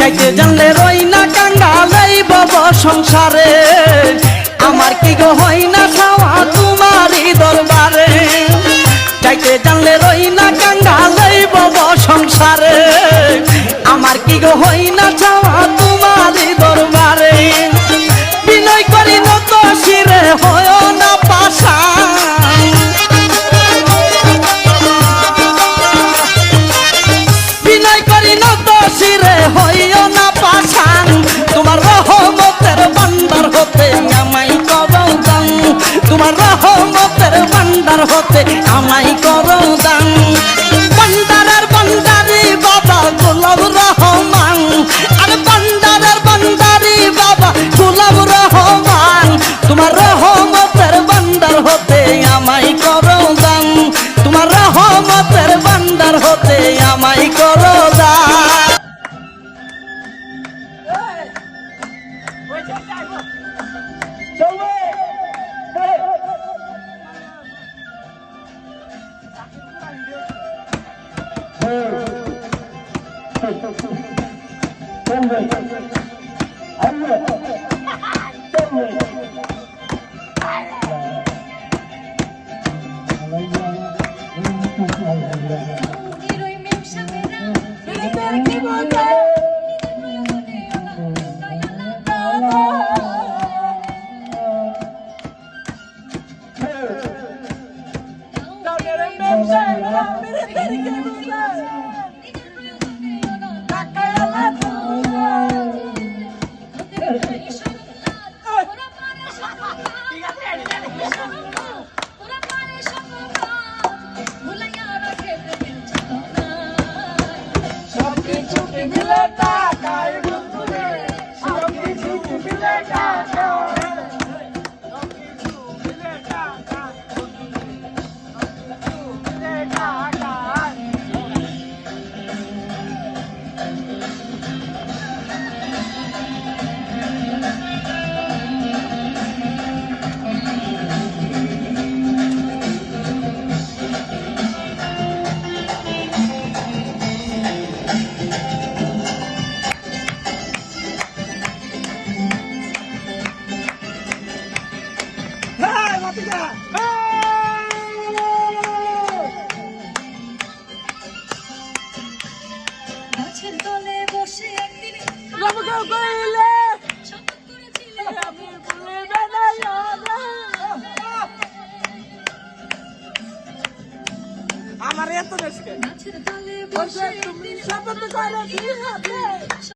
চাইতে জানলে রই না কাঙ্গাল এই বব সংসারে আমার কি গো হয় না খাওয়া তোমারই দরবারে চাইতে জানলে রই না কাঙ্গাল এই বব সংসারে আমার কি গো হয় না চাওয়া তোমারই দরবারে বিনয় করি নত শিরে হয় না পাশা বিনয় করি নত শিরে হইও না পাশান তোমার রহমতের ভান্ডার হতে আমায় করো দান তোমার রহমতের ভান্ডার হতে আমায় করো দান ভান্ডারের ভান্ডারি বাবা গোলাম রহমান আর ভান্ডারের ভান্ডারি বাবা গোলাম রহমান তোমার রহমতের ভান্ডার হতে আমায় করো দান তোমার রহমতের ভান্ডার হতে আমায় করো দান আমার এত দেশকে তুমি শপথ করে